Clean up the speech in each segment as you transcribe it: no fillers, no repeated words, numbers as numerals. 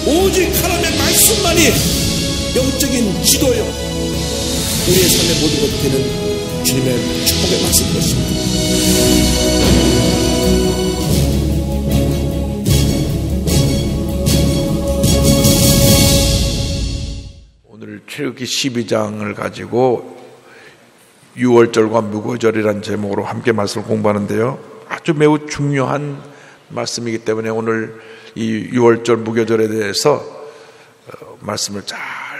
오직 하나님의 말씀만이 영적인 지도요, 우리의 삶의 모든 것이 되는 주님의 축복의 말씀인 것입니다. 오늘 출애굽기 12장을 가지고 유월절과 무교절이라는 제목으로 함께 말씀을 공부하는데요, 아주 매우 중요한 말씀이기 때문에 오늘 이 유월절 무교절에 대해서 말씀을 잘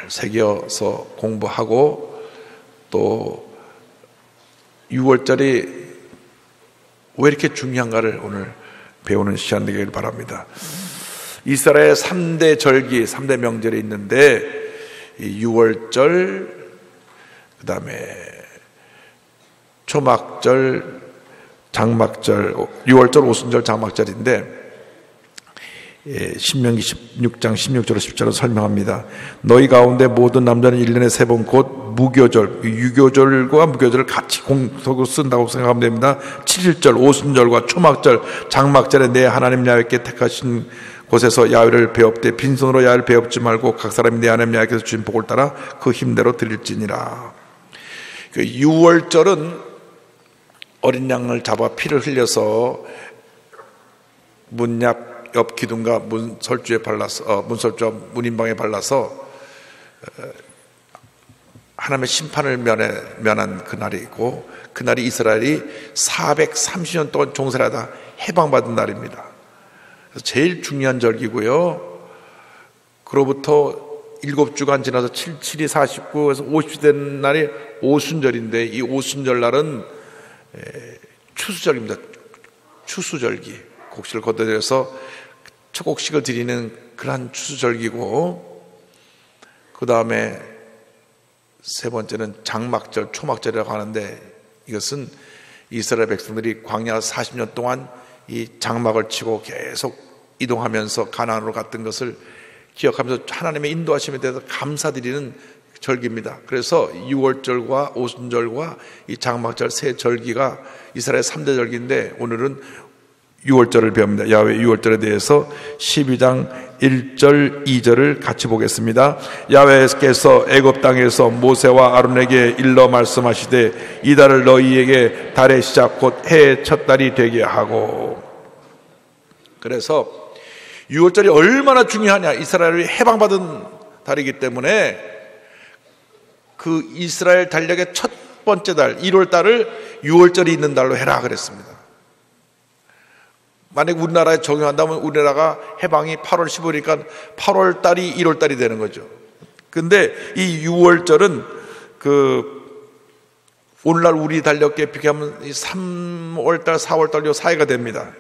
새겨서 공부하고, 또 유월절이 왜 이렇게 중요한가를 오늘 배우는 시간 되기를 바랍니다. 이스라엘의 3대 절기, 3대 명절이 있는데, 이 유월절, 그 다음에 초막절, 장막절, 유월절, 오순절, 장막절인데, 신명기 16장 16절로 10절로 설명합니다. 너희 가운데 모든 남자는 1년에 3번 곧 무교절, 유교절과 무교절을 같이 공통으로 쓴다고 생각하면 됩니다. 7일절, 오순절과 초막절, 장막절에 내 하나님 야훼께 택하신 곳에서 야훼를 배웁되 빈손으로 야훼를 배웁지 말고 각 사람이 내 하나님 야훼께서 주신 복을 따라 그 힘대로 드릴지니라. 그 유월절은 어린 양을 잡아 피를 흘려서 문 옆 기둥과 문설주에 발라서, 문설주와 문인방에 발라서 하나님의 심판을 면한 그날이고, 그날이 이스라엘이 430년 동안 종살이하다 해방받은 날입니다. 그래서 제일 중요한 절기고요. 그로부터 7주간 지나서 7이 49에서 50이 된 날이 오순절인데, 이 오순절 날은 추수절입니다. 추수절기, 곡식을 걷어들여서 첫 곡식을 드리는 그러한 추수절기고, 그 다음에 세 번째는 장막절, 초막절이라고 하는데, 이것은 이스라엘 백성들이 광야 40년 동안 이 장막을 치고 계속 이동하면서 가나안으로 갔던 것을 기억하면서 하나님의 인도하심에 대해서 감사드리는 절기입니다. 그래서 유월절과 오순절과 이 장막절 세 절기가 이스라엘 3대 절기인데, 오늘은 유월절을 배웁니다. 야훼 유월절에 대해서 12장 1절 2절을 같이 보겠습니다. 야훼께서 애굽 땅에서 모세와 아론에게 일러 말씀하시되 이 달을 너희에게 달의 시작 곧 해의 첫 달이 되게 하고. 그래서 유월절이 얼마나 중요하냐, 이스라엘이 해방받은 달이기 때문에 그 이스라엘 달력의 첫 번째 달 1월 달을 유월절이 있는 달로 해라 그랬습니다. 만약 우리나라에 적용한다면 우리나라가 해방이 8월 15일이니까 8월 달이 1월 달이 되는 거죠. 근데 이 6월절은 오늘날 우리 달력에 비교하면 3월 달, 4월 달 요 사이가 됩니다.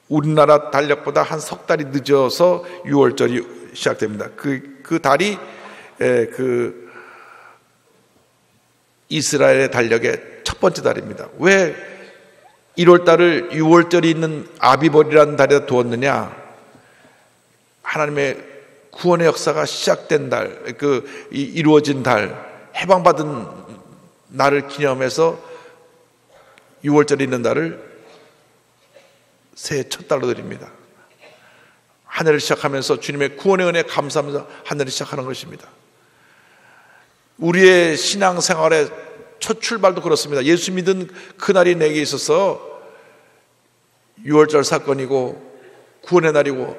우리나라 달력보다 한 석 달이 늦어서 6월절이 시작됩니다. 그 달이 이스라엘의 달력의 첫 번째 달입니다. 왜 1월 달을 6월절이 있는 아비벌이라는 달에다 두었느냐? 하나님의 구원의 역사가 시작된 달, 이루어진 달, 해방받은 날을 기념해서 6월절이 있는 달을 새해 첫 달로 드립니다. 한 해를 시작하면서 주님의 구원의 은혜에 감사하면서 한 해를 시작하는 것입니다. 우리의 신앙생활의 첫 출발도 그렇습니다. 예수 믿은 그날이 내게 있어서 6월절 사건이고 구원의 날이고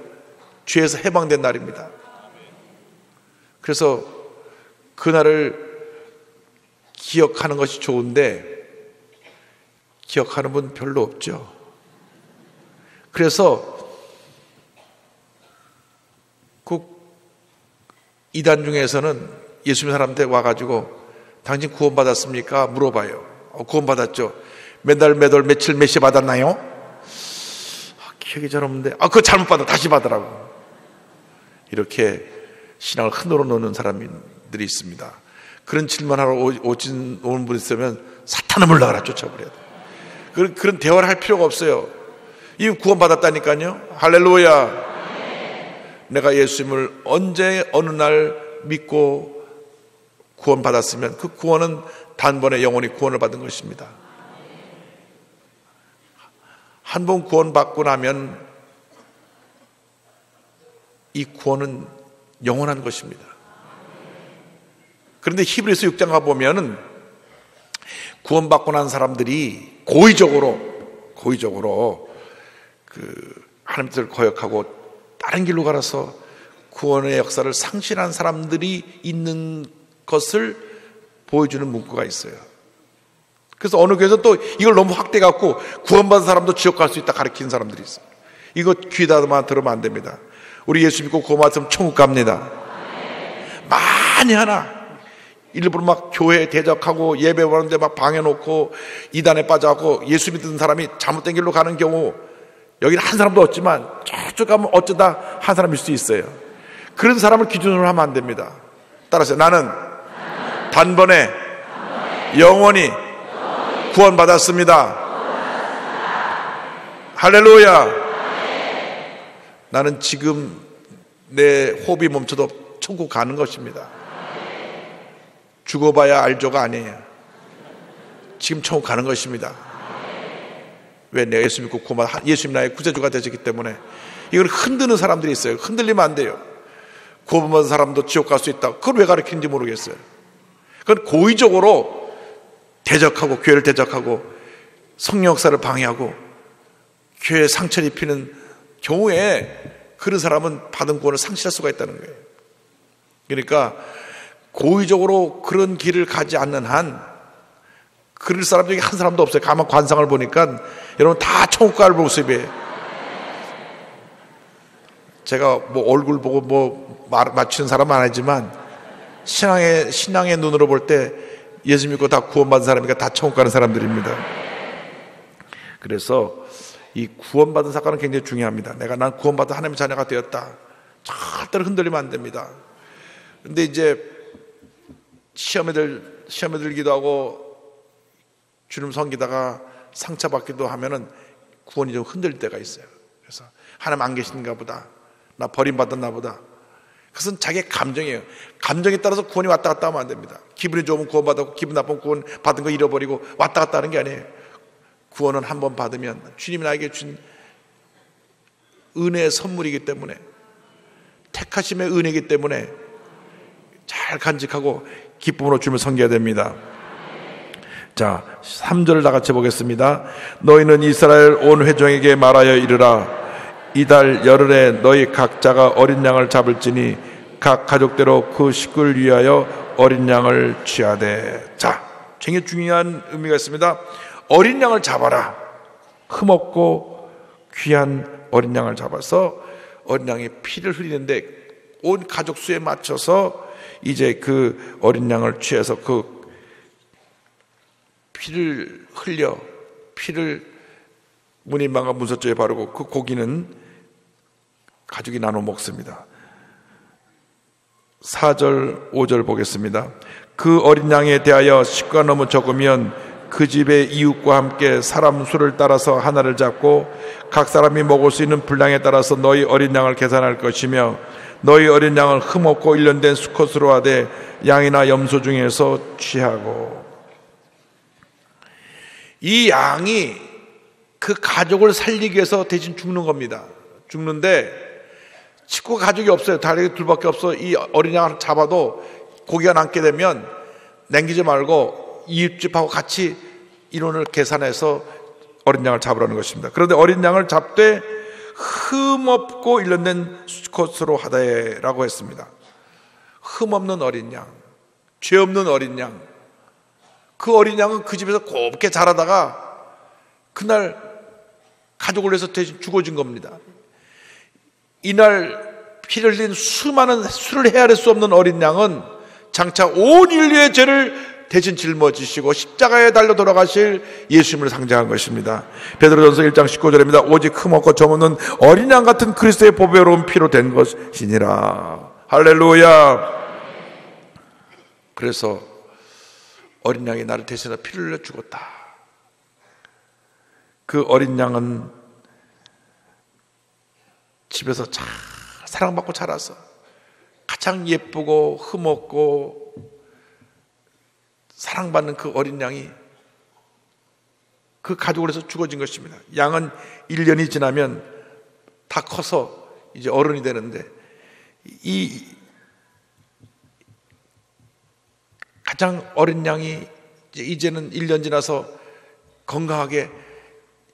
죄에서 해방된 날입니다. 그래서 그날을 기억하는 것이 좋은데 기억하는 분 별로 없죠. 그래서 이단 중에서는 예수 믿는 사람한테 와가지고 당신 구원받았습니까? 물어봐요. 구원받았죠. 매달 며칠 몇 시 받았나요? 기억이 잘 없는데 그거 잘못 받아 다시 받으라고. 이렇게 신앙을 흔들어 놓는 사람들이 있습니다. 그런 질문하러 오는 분이 있으면 사탄을 물러가라 쫓아버려야 돼. 그런 대화를 할 필요가 없어요. 이미 구원받았다니까요. 할렐루야. 내가 예수님을 언제 어느 날 믿고 구원받았으면 그 구원은 단번에 영원히 구원을 받은 것입니다. 한 번 구원받고 나면 이 구원은 영원한 것입니다. 그런데 히브리서 6장 가보면은 구원받고 난 사람들이 고의적으로 하나님 뜻을 거역하고 다른 길로 가서 구원의 역사를 상실한 사람들이 있는 것을 보여주는 문구가 있어요. 그래서 어느 교회에서 또 이걸 너무 확대해갖고 구원받은 사람도 지옥 갈 수 있다 가르치는 사람들이 있어요. 이거 귀에다만 들으면 안 됩니다. 우리 예수 믿고 구원 받으면 천국 갑니다. 많이 하나 일부러 막 교회 대적하고 예배 보는데 막 방해놓고 이단에 빠져갖고 예수 믿는 사람이 잘못된 길로 가는 경우, 여기는 한 사람도 없지만 저쪽 가면 어쩌다 한 사람일 수 있어요. 그런 사람을 기준으로 하면 안 됩니다. 따라서 나는 단번에 영원히 구원받았습니다. 할렐루야. 나는 지금 내 호흡이 멈춰도 천국 가는 것입니다. 죽어봐야 알죠가 아니에요. 지금 천국 가는 것입니다. 왜? 내가 예수 믿고 예수님 나의 구세주가 되셨기 때문에. 이걸 흔드는 사람들이 있어요. 흔들리면 안 돼요. 구원받은 사람도 지옥 갈 수 있다. 그걸 왜 가르치는지 모르겠어요. 그건 고의적으로 대적하고, 교회를 대적하고 성령 역사를 방해하고 교회에 상처를 입히는 경우에 그런 사람은 받은 구원을 상실할 수가 있다는 거예요. 그러니까 고의적으로 그런 길을 가지 않는 한 그럴 사람 중에 한 사람도 없어요. 가만 관상을 보니까 여러분 다 천국 갈 모습이에요. 제가 뭐 얼굴 보고 뭐 맞추는 사람은 아니지만 신앙의 눈으로 볼 때 예수 믿고 다 구원받은 사람이니까 다 천국 가는 사람들입니다. 그래서 이 구원받은 사건은 굉장히 중요합니다. 난 구원받은 하나님의 자녀가 되었다. 절대로 흔들리면 안 됩니다. 근데 이제 시험에 들기도 하고 주름 섬기다가 상처받기도 하면은 구원이 좀 흔들릴 때가 있어요. 그래서 하나님 안 계신가 보다. 나 버림받았나 보다. 그것은 자기의 감정이에요. 감정에 따라서 구원이 왔다 갔다 하면 안 됩니다. 기분이 좋으면 구원 받았고 기분 나쁘면 구원 받은 거 잃어버리고 왔다 갔다 하는 게 아니에요. 구원은 한 번 받으면 주님이 나에게 준 은혜의 선물이기 때문에, 택하심의 은혜이기 때문에 잘 간직하고 기쁨으로 주님을 섬겨야 됩니다. 자, 3절을 다 같이 보겠습니다. 너희는 이스라엘 온 회중에게 말하여 이르라. 이달 열흘에 너희 각자가 어린 양을 잡을지니 각 가족대로 그 식구를 위하여 어린 양을 취하되. 자, 굉장히 중요한 의미가 있습니다. 어린 양을 잡아라. 흠없고 귀한 어린 양을 잡아서 어린 양이 피를 흘리는데 온 가족 수에 맞춰서 이제 그 어린 양을 취해서 그 피를 흘려 피를 문인방과 문서쪽에 바르고 그 고기는 가족이 나눠 먹습니다. 4절 5절 보겠습니다. 그 어린 양에 대하여 식구가 너무 적으면 그 집의 이웃과 함께 사람 수를 따라서 하나를 잡고 각 사람이 먹을 수 있는 분량에 따라서 너희 어린 양을 계산할 것이며 너희 어린 양을 흠없고 일련된 수컷으로 하되 양이나 염소 중에서 취하고. 이 양이 그 가족을 살리기 위해서 대신 죽는 겁니다. 죽는데 식구가 가족이 없어요. 다리 둘밖에 없어. 이 어린 양을 잡아도 고기가 남게 되면 남기지 말고 이웃집하고 같이 인원을 계산해서 어린 양을 잡으라는 것입니다. 그런데 어린 양을 잡되 흠없고 일련된 수컷으로 하되라고 했습니다. 흠없는 어린 양, 죄 없는 어린 양. 그 어린 양은 그 집에서 곱게 자라다가 그날 가족을 위해서 대신 죽어진 겁니다. 이날 피를 흘린 수많은 수를 헤아릴 수 없는 어린 양은 장차 온 인류의 죄를 대신 짊어지시고 십자가에 달려 돌아가실 예수님을 상징한 것입니다. 베드로전서 1장 19절입니다. 오직 흠없고 점없는 어린 양 같은 그리스도의 보배로운 피로 된 것이니라. 할렐루야. 그래서 어린 양이 나를 대신해서 피를 흘려 죽었다. 그 어린 양은 집에서 잘 사랑받고 자라서 가장 예쁘고 흠없고 사랑받는 그 어린 양이 그 가족을 해서 죽어진 것입니다. 양은 1년이 지나면 다 커서 이제 어른이 되는데 이 가장 어린 양이 이제는 1년 지나서 건강하게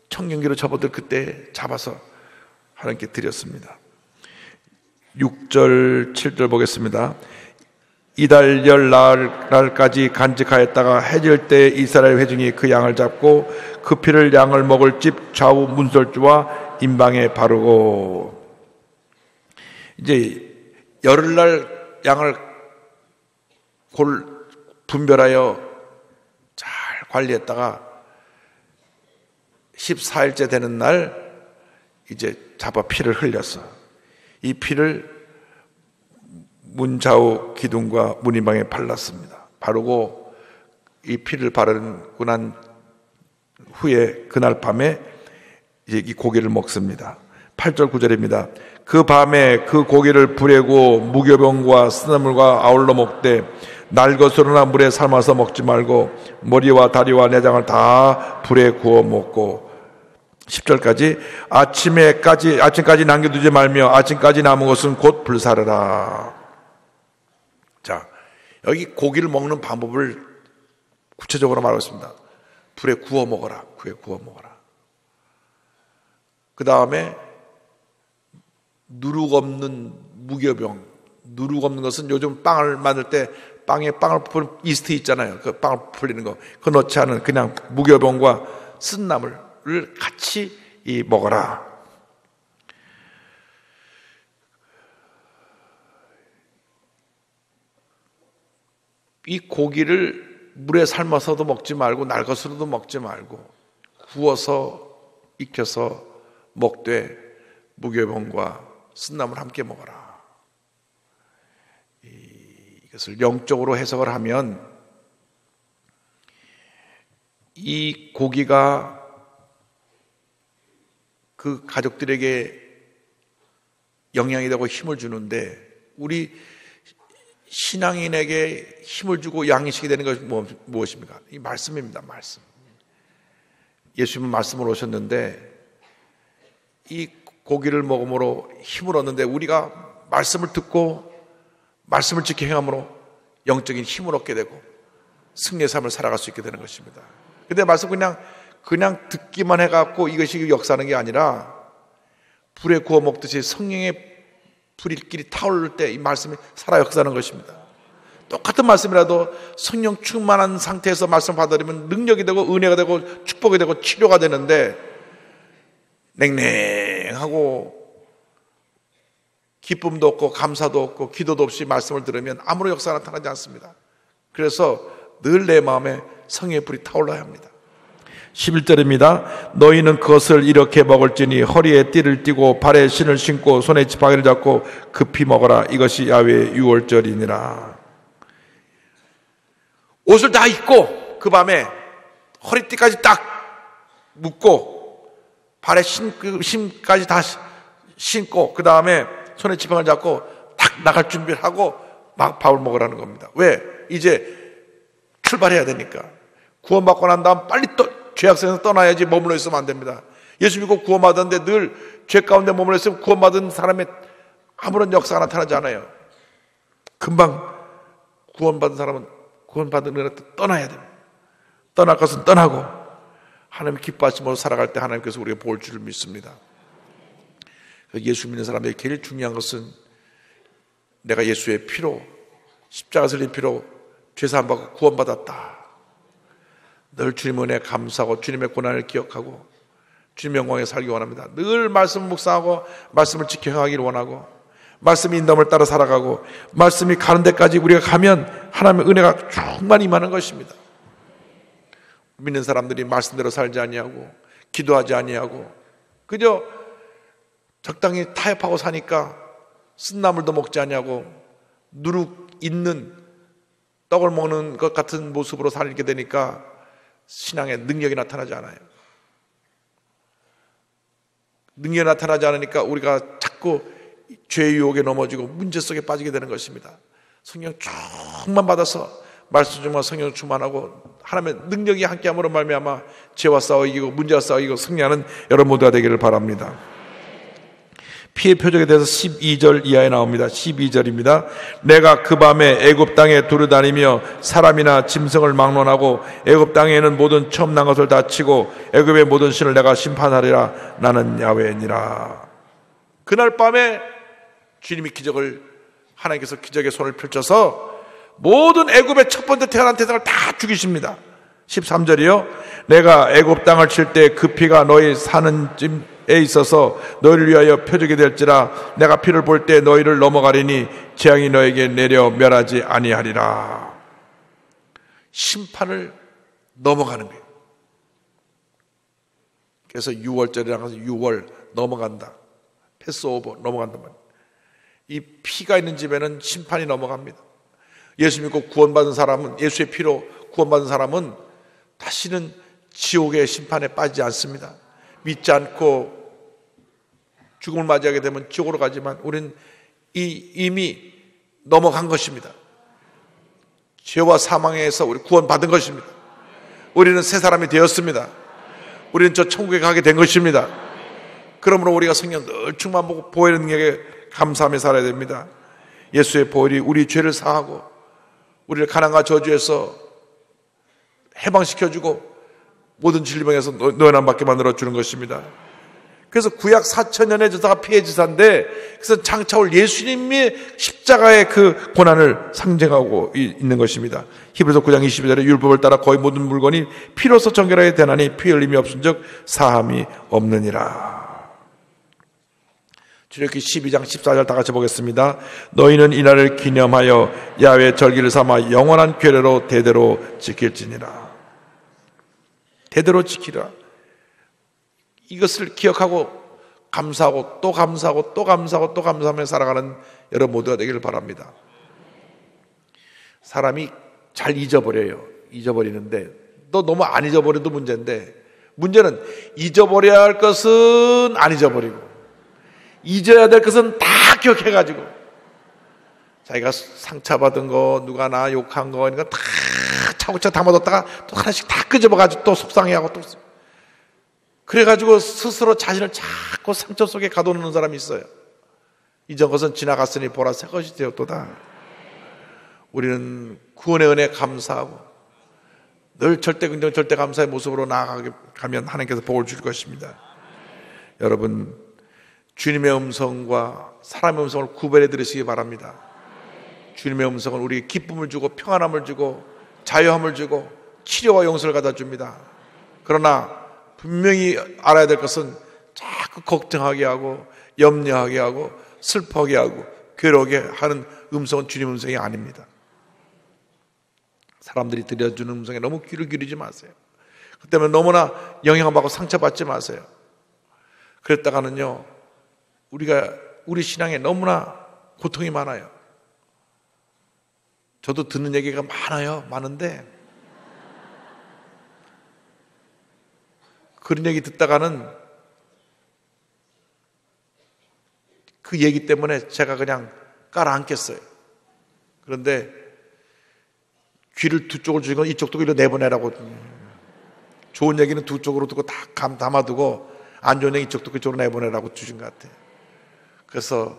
청년기로 접어들 그때 잡아서 하나님께 드렸습니다. 6절 7절 보겠습니다. 이달 열 날까지 간직하였다가 해질 때 이스라엘 회중이 그 양을 잡고 그 피를 양을 먹을 집 좌우 문설주와 임방에 바르고, 이제 열흘날 양을 분별하여 잘 관리했다가 14일째 되는 날 이제 잡아 피를 흘렸어. 이 피를 문 좌우 기둥과 문 임방에 발랐습니다. 바르고 이 피를 바르고 난 후에 그날 밤에 이제 이 고기를 먹습니다. 8절 9절입니다. 그 밤에 그 고기를 불에 구워 무교병과 쓰나물과 아울러 먹되 날것으로나 물에 삶아서 먹지 말고 머리와 다리와 내장을 다 불에 구워 먹고, 10절까지 아침까지 남겨두지 말며 아침까지 남은 것은 곧 불사르라. 자, 여기 고기를 먹는 방법을 구체적으로 말하고 있습니다. 불에 구워 먹어라. 불에 구워 먹어라. 그 다음에 누룩 없는 무교병. 누룩 없는 것은 요즘 빵을 만들 때 빵에 빵을 풀 이스트 있잖아요. 그 빵을 풀리는 거. 그거 넣지 않은 그냥 무교병과 쓴나물을 같이 먹어라. 이 고기를 물에 삶아서도 먹지 말고 날것으로도 먹지 말고 구워서 익혀서 먹되 무교병과 쓴나물 함께 먹어라. 이것을 영적으로 해석을 하면 이 고기가 그 가족들에게 영향이 되고 힘을 주는데, 우리 신앙인에게 힘을 주고 양식이 되는 것이 무엇입니까? 이 말씀입니다. 말씀. 예수님은 말씀으로 오셨는데 이 고기를 먹음으로 힘을 얻는데, 우리가 말씀을 듣고 말씀을 지켜 행함으로 영적인 힘을 얻게 되고 승리의 삶을 살아갈 수 있게 되는 것입니다. 근데 말씀 그냥 듣기만 해갖고 이것이 역사하는 게 아니라 불에 구워 먹듯이 성령의 불길이 타오를 때 이 말씀이 살아 역사하는 것입니다. 똑같은 말씀이라도 성령 충만한 상태에서 말씀을 받아들이면 능력이 되고 은혜가 되고 축복이 되고 치료가 되는데, 냉랭하고 기쁨도 없고 감사도 없고 기도도 없이 말씀을 들으면 아무런 역사가 나타나지 않습니다. 그래서 늘 내 마음에 성령의 불이 타올라야 합니다. 11절입니다. 너희는 그것을 이렇게 먹을지니 허리에 띠를 띠고 발에 신을 신고 손에 지팡이를 잡고 급히 먹어라. 이것이 야훼의 유월절이니라. 옷을 다 입고 그 밤에 허리띠까지 딱 묶고 발에 신까지 다 신고 그 다음에 손에 지팡이를 잡고 딱 나갈 준비를 하고 막 밥을 먹으라는 겁니다. 왜? 이제 출발해야 되니까. 구원받고 난 다음 빨리 또 죄악성에서 떠나야지 머물러 있으면 안 됩니다. 예수 믿고 구원받았는데 늘 죄 가운데 머물러 있으면 구원받은 사람의 아무런 역사가 나타나지 않아요. 금방 구원받은 사람은 구원받은 은혜를 떠나야 됩니다. 떠날 것은 떠나고 하나님 기뻐하심으로 살아갈 때 하나님께서 우리가 볼 줄을 믿습니다. 예수 믿는 사람들이 제일 중요한 것은 내가 예수의 피로 십자가 설린 피로 죄사함 받고 구원받았다. 늘 주님 은혜에 감사하고 주님의 고난을 기억하고 주님의 영광에 살기 원합니다. 늘 말씀 묵상하고 말씀을 지켜 행하기를 원하고 말씀의 인도함을 따라 살아가고 말씀이 가는 데까지 우리가 가면 하나님의 은혜가 충만히 임하는 것입니다. 믿는 사람들이 말씀대로 살지 아니하고 기도하지 아니하고 그저 적당히 타협하고 사니까 쓴나물도 먹지 아니하고 누룩 있는 떡을 먹는 것 같은 모습으로 살게 되니까 신앙에 능력이 나타나지 않아요. 능력이 나타나지 않으니까 우리가 자꾸 죄의 유혹에 넘어지고 문제 속에 빠지게 되는 것입니다. 성령 충만 받아서 말씀 중만 성령 충만하고 하나님의 능력이 함께함으로 말미암아 죄와 싸워 이기고 문제와 싸워 이기고 승리하는 여러분 모두가 되기를 바랍니다. 피의 표적에 대해서 12절 이하에 나옵니다. 12절입니다. 내가 그 밤에 애굽 땅에 두루다니며 사람이나 짐승을 막론하고 애굽 땅에는 모든 처음 난 것을 다 치고 애굽의 모든 신을 내가 심판하리라. 나는 야훼니라. 그날 밤에 주님이 기적을, 하나님께서 기적의 손을 펼쳐서 모든 애굽의 첫 번째 태어난 태생을 다 죽이십니다. 13절이요. 내가 애굽 땅을 칠 때 그 피가 너희 사는 집에 있어서 너희를 위하여 표적이 될지라. 내가 피를 볼 때 너희를 넘어가리니 재앙이 너에게 내려 멸하지 아니하리라. 심판을 넘어가는 거예요. 그래서 6월절이라고 해서 6월 넘어간다. 패스오버 넘어간단 말이에요. 이 피가 있는 집에는 심판이 넘어갑니다. 예수 믿고 구원받은 사람은, 예수의 피로 구원받은 사람은 다시는 지옥의 심판에 빠지지 않습니다. 믿지 않고 죽음을 맞이하게 되면 지옥으로 가지만 우리는 이미 넘어간 것입니다. 죄와 사망에서 우리 구원받은 것입니다. 우리는 새 사람이 되었습니다. 우리는 저 천국에 가게 된 것입니다. 그러므로 우리가 성령 늘 충만하고 보혈의 능력에 감사하며 살아야 됩니다. 예수의 보혈이 우리 죄를 사하고 우리를 가난과 저주에서 해방시켜주고 모든 질병에서 노연함받게 만들어주는 것입니다. 그래서 구약 4,000년의 제사가 피의 제사인데, 그래서 장차올 예수님의 십자가의 그 고난을 상징하고 있는 것입니다. 히브리서 9장 22절에 율법을 따라 거의 모든 물건이 피로서 정결하게 되나니 피 흘림이 없은즉 사함이 없느니라. 출애굽기 12장 14절 다 같이 보겠습니다. 너희는 이날을 기념하여 야훼 절기를 삼아 영원한 규례로 대대로 지킬지니라. 대대로 지키라. 이것을 기억하고 감사하고 또 감사하고 또 감사하고 또 감사하며 살아가는 여러분 모두가 되기를 바랍니다. 사람이 잘 잊어버려요. 잊어버리는데 또 너무 안 잊어버려도 문제인데, 문제는 잊어버려야 할 것은 안 잊어버리고 잊어야 될 것은 다 기억해가지고 자기가 상처받은 거, 누가 나 욕한 거, 이거 다 차고차 담아뒀다가 또 하나씩 다 끄집어가지고 또 속상해하고 또 그래가지고 스스로 자신을 자꾸 상처 속에 가둬놓는 사람이 있어요. 이전 것은 지나갔으니 보라 새 것이 되었도다. 우리는 구원의 은혜에 감사하고 늘 절대 긍정 절대 감사의 모습으로 나아가면 하나님께서 복을 줄 것입니다. 여러분, 주님의 음성과 사람의 음성을 구별해 들으시기 바랍니다. 주님의 음성은 우리에게 기쁨을 주고 평안함을 주고 자유함을 주고 치료와 용서를 갖다 줍니다. 그러나 분명히 알아야 될 것은 자꾸 걱정하게 하고 염려하게 하고 슬퍼하게 하고 괴로우게 하는 음성은 주님 음성이 아닙니다. 사람들이 들려주는 음성에 너무 귀를 기울이지 마세요. 그 때문에 너무나 영향받고 상처받지 마세요. 그랬다가는요, 우리 신앙에 너무나 고통이 많아요. 저도 듣는 얘기가 많은데 그런 얘기 듣다가는 그 얘기 때문에 제가 그냥 깔아앉겠어요. 그런데 귀를 두 쪽을 주시고 이쪽도 이로 내보내라고, 좋은 얘기는 두 쪽으로 두고 다 담아두고 안 좋은 얘기 이쪽도 그쪽으로 내보내라고 주신 것 같아요. 그래서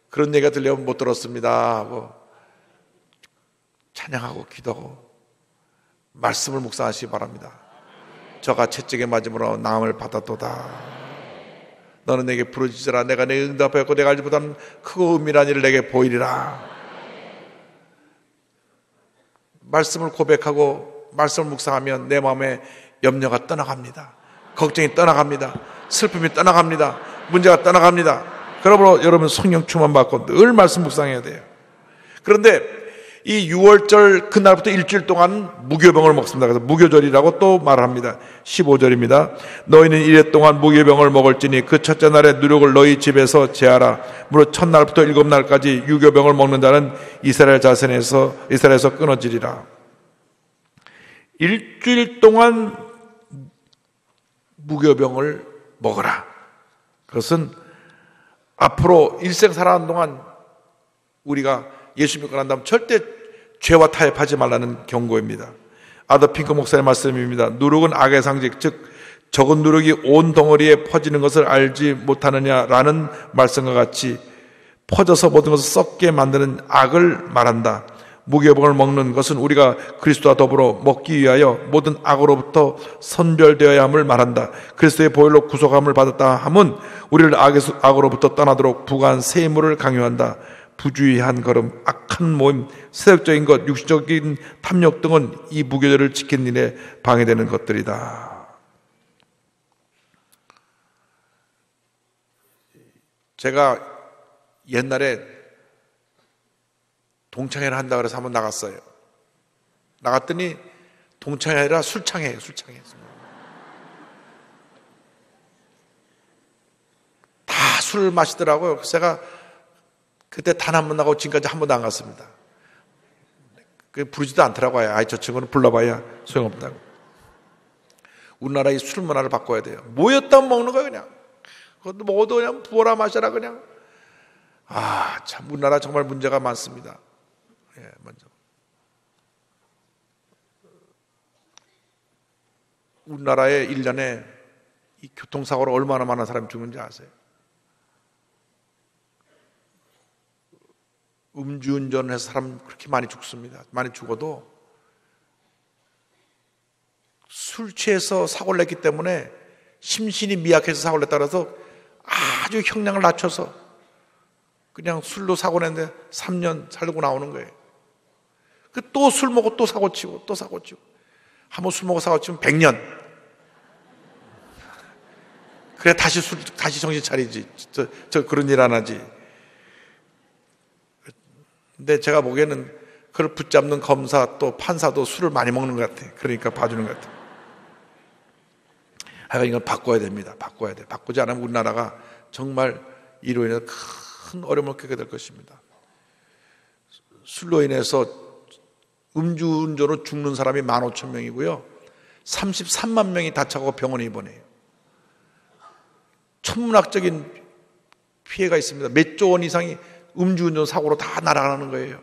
그런 얘기가 들려면 못 들었습니다 하고 찬양하고 기도하고 말씀을 묵상하시기 바랍니다. 저가 채찍에 맞음으로 나음을 받았도다. 너는 내게 부르짖으라. 내가 내게 응답하였고 내가 알지 못하는 크고 은밀한 일을 내게 보이리라. 말씀을 고백하고 말씀을 묵상하면 내 마음에 염려가 떠나갑니다. 걱정이 떠나갑니다. 슬픔이 떠나갑니다. 문제가 떠나갑니다. 그러므로 여러분 성령 충만 받고 늘 말씀 묵상해야 돼요. 그런데 이 6월절 그날부터 일주일 동안 무교병을 먹습니다. 그래서 무교절이라고 또 말합니다. 15절입니다. 너희는 이래 동안 무교병을 먹을지니 그 첫째 날의 누룩을 너희 집에서 제하라. 무릇 첫날부터 7날까지 유교병을 먹는 자는 이스라엘 자손에서 끊어지리라. 일주일 동안 무교병을 먹어라. 그것은 앞으로 일생 살아가는 동안 우리가 예수 믿고 난 다음 절대 죄와 타협하지 말라는 경고입니다. 아더 핑크 목사의 말씀입니다. 누룩은 악의 상징, 즉 적은 누룩이 온 덩어리에 퍼지는 것을 알지 못하느냐라는 말씀과 같이 퍼져서 모든 것을 썩게 만드는 악을 말한다. 무교병을 먹는 것은 우리가 그리스도와 더불어 먹기 위하여 모든 악으로부터 선별되어야 함을 말한다. 그리스도의 보혈로 구속함을 받았다 함은 우리를 악으로부터 떠나도록 부과한 새 힘을 강요한다. 부주의한 걸음, 악한 모임, 세속적인 것, 육신적인 탐욕 등은 이 무교절을 지키는 일에 방해되는 것들이다. 제가 옛날에 동창회를 한다 그래서 한번 나갔어요. 나갔더니 동창회 아니라 술창회예요. 술창회. 다 술을 마시더라고요. 그래서 제가 그때 단 한 번 나가고 지금까지 한 번도 안 갔습니다. 부르지도 않더라고요. 아이, 저 친구는 불러봐야 소용없다고. 우리나라의 술 문화를 바꿔야 돼요. 모였다 먹는 거예요, 그냥. 그것도 먹어도 그냥 부어라 마셔라, 그냥. 아, 참, 우리나라 정말 문제가 많습니다. 예, 먼저. 우리나라에 1년에 이 교통사고로 얼마나 많은 사람이 죽는지 아세요? 음주운전해서 사람 그렇게 많이 죽습니다. 많이 죽어도 술 취해서 사고를 냈기 때문에 심신이 미약해서 사고를 냈다 그래서 아주 형량을 낮춰서 그냥 술로 사고 냈는데 3년 살고 나오는 거예요. 또 술 먹고 또 사고 치고 또 사고 치고 한번 술 먹고 사고 치면 100년. 그래 다시 정신 차리지. 저 그런 일 안 하지. 근데 제가 보기에는 그걸 붙잡는 검사 또 판사도 술을 많이 먹는 것 같아. 그러니까 봐주는 것 같아. 하여간 이걸 바꿔야 됩니다. 바꿔야 돼. 바꾸지 않으면 우리나라가 정말 이로 인해서 큰 어려움을 겪게 될 것입니다. 술로 인해서 음주운전으로 죽는 사람이 15,000명이고요. 33만 명이 다쳐가고 병원에 입원해요. 천문학적인 피해가 있습니다. 몇 조 원 이상이 음주운전 사고로 다 날아가는 거예요.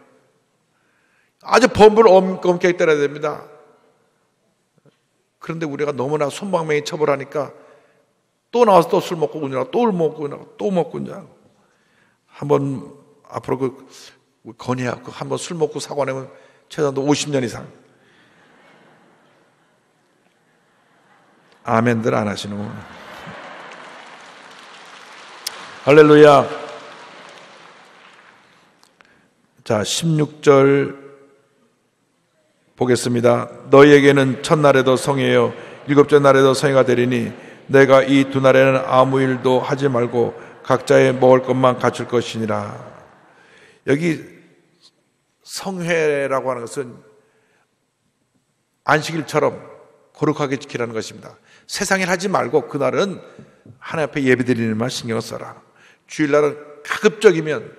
아주 범을 엄격하게 때려야 됩니다. 그런데 우리가 너무나 손방망이 처벌하니까 또 나와서 또 술 먹고 운전하고 또 먹고 운전하고 또 먹고 운전하고 한번 앞으로 건의야 한번 술 먹고 사고 내면 최소한도 50년 이상. 아멘들 안 하시노. 할렐루야. 자, 16절 보겠습니다. 너희에게는 첫날에도 성회요 일곱째 날에도 성회가 되리니 내가 이 두 날에는 아무 일도 하지 말고 각자의 먹을 것만 갖출 것이니라. 여기 성회라고 하는 것은 안식일처럼 거룩하게 지키라는 것입니다. 세상일 하지 말고 그날은 하나님 앞에 예배드리는 일만 신경을 써라. 주일날은 가급적이면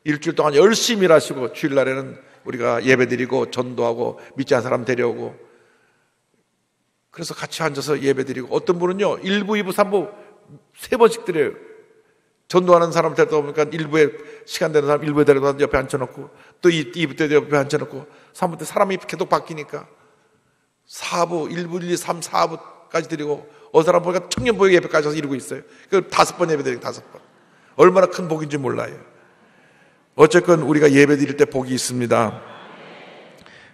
일주일 동안 열심히 일하시고 주일날에는 우리가 예배드리고 전도하고 믿지 않은 사람 데려오고 그래서 같이 앉아서 예배드리고 어떤 분은요 1부, 2부, 3부 3번씩 드려요. 전도하는 사람 데려다 보니까 1부에 시간 되는 사람 1부에 데려다 옆에 앉혀놓고 또 2부 때 옆에 앉혀놓고 3부 때 사람이 계속 바뀌니까 4부, 1부, 1, 2, 3, 4부까지 드리고 어느 사람 보니까 청년보육 예배까지 와서 이루고 있어요. 그 5번 예배 드리고 5번. 얼마나 큰 복인지 몰라요. 어쨌건 우리가 예배 드릴 때 복이 있습니다.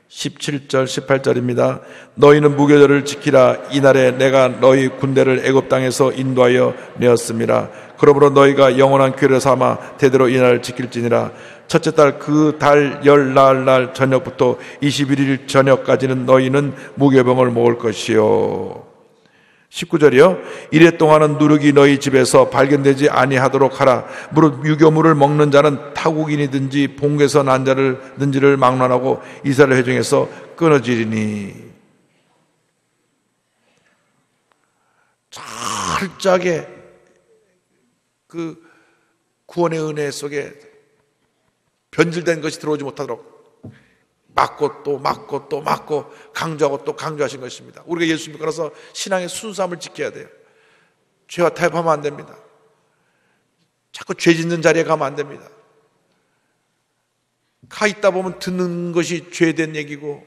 17절 18절입니다. 너희는 무교절을 지키라. 이날에 내가 너희 군대를 애굽 땅에서 인도하여 내었습니다. 그러므로 너희가 영원한 규례를 삼아 대대로 이날을 지킬지니라. 첫째 달 그 달 열 날 저녁부터 21일 저녁까지는 너희는 무교병을 먹을 것이요. 19절이요. 이래 동안은 누룩이 너희 집에서 발견되지 아니하도록 하라. 무릇 유교물을 먹는 자는 타국인이든지 본국에서 난 자를든지를 막론하고 이스라엘 회중에서 끊어지리니. 철저하게 그 구원의 은혜 속에 변질된 것이 들어오지 못하도록 막고 또 막고 또 막고 강조하고 또 강조하신 것입니다. 우리가 예수 믿고 나서 신앙의 순수함을 지켜야 돼요. 죄와 타협하면 안 됩니다. 자꾸 죄 짓는 자리에 가면 안 됩니다. 가 있다 보면 듣는 것이 죄된 얘기고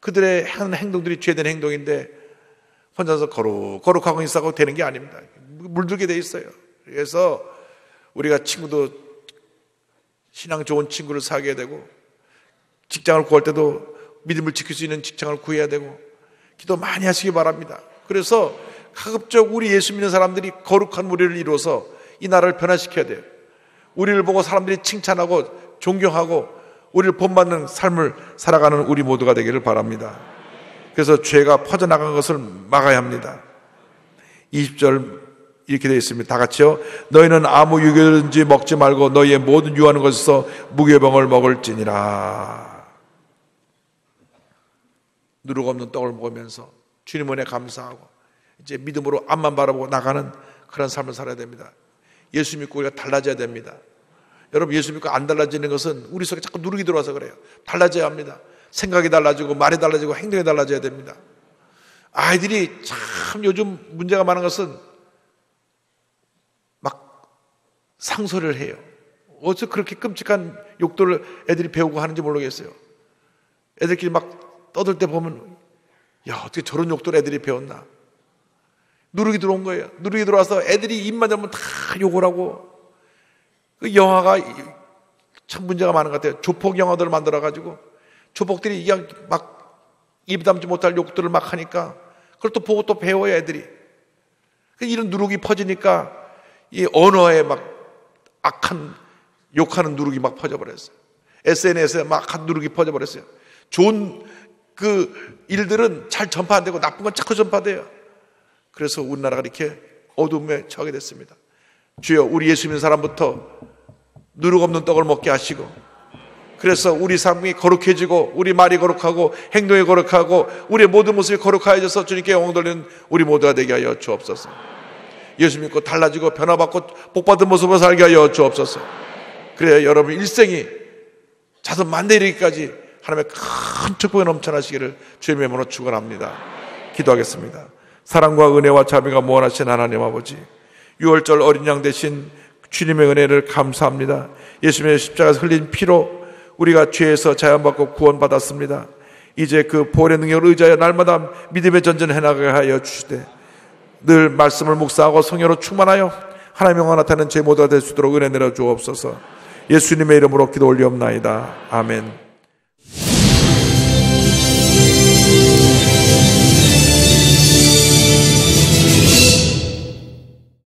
그들의 하는 행동들이 죄된 행동인데 혼자서 거룩하고 있어도 되는 게 아닙니다. 물들게 돼 있어요. 그래서 우리가 친구도 신앙 좋은 친구를 사귀어야 되고, 직장을 구할 때도 믿음을 지킬 수 있는 직장을 구해야 되고, 기도 많이 하시기 바랍니다. 그래서 가급적 우리 예수 믿는 사람들이 거룩한 우리를 이루어서 이 나라를 변화시켜야 돼요. 우리를 보고 사람들이 칭찬하고 존경하고 우리를 본받는 삶을 살아가는 우리 모두가 되기를 바랍니다. 그래서 죄가 퍼져나간 것을 막아야 합니다. 20절 이렇게 되어 있습니다. 다 같이요. 너희는 아무 유교든지 먹지 말고 너희의 모든 유하는 것에서 무교병을 먹을지니라. 누룩 없는 떡을 먹으면서 주님 은혜 감사하고 이제 믿음으로 앞만 바라보고 나가는 그런 삶을 살아야 됩니다. 예수 믿고 우리가 달라져야 됩니다. 여러분, 예수 믿고 안 달라지는 것은 우리 속에 자꾸 누룩이 들어와서 그래요. 달라져야 합니다. 생각이 달라지고 말이 달라지고 행동이 달라져야 됩니다. 아이들이 참 요즘 문제가 많은 것은 막 상소리를 해요. 어디서 그렇게 끔찍한 욕도를 애들이 배우고 하는지 모르겠어요. 애들끼리 막 떠들 때 보면 야, 어떻게 저런 욕도를 애들이 배웠나. 누룩이 들어온 거예요. 누룩이 들어와서 애들이 입만 잡으면 다 욕을 하고, 그 영화가 참 문제가 많은 것 같아요. 조폭 영화들을 만들어가지고 조폭들이 그냥 막 입에 담지 못할 욕들을 막 하니까 그걸 또 보고 또 배워요, 애들이. 이런 누룩이 퍼지니까 이 언어에 막 악한 욕하는 누룩이 막 퍼져버렸어요. SNS에 막 한 누룩이 퍼져버렸어요. 좋은 그 일들은 잘 전파 안 되고 나쁜 건 자꾸 전파돼요. 그래서 우리나라가 이렇게 어둠에 처하게 됐습니다. 주여, 우리 예수 믿는 사람부터 누룩 없는 떡을 먹게 하시고, 그래서 우리 삶이 거룩해지고 우리 말이 거룩하고 행동이 거룩하고 우리의 모든 모습이 거룩해져서 주님께 영광 돌리는 우리 모두가 되게 하여 주옵소서. 예수 믿고 달라지고 변화받고 복받은 모습으로 살게 하여 주옵소서. 그래야 여러분 일생이 자손 만대 이르기까지 하나님의 큰 축복에 넘쳐나시기를 주님의 이름으로 축원합니다. 기도하겠습니다. 사랑과 은혜와 자비가 무한하신 하나님 아버지, 6월절 어린 양 대신 주님의 은혜를 감사합니다. 예수님의 십자가에서 흘린 피로 우리가 죄에서 자연받고 구원받았습니다. 이제 그 보혈의 능력을 의지하여 날마다 믿음의 전전을 해나가게 하여 주시되, 늘 말씀을 묵상하고 성령으로 충만하여 하나님의 영광 나타내는 제 모두가 될 수 있도록 은혜 내려 주옵소서. 예수님의 이름으로 기도 올리옵나이다. 아멘.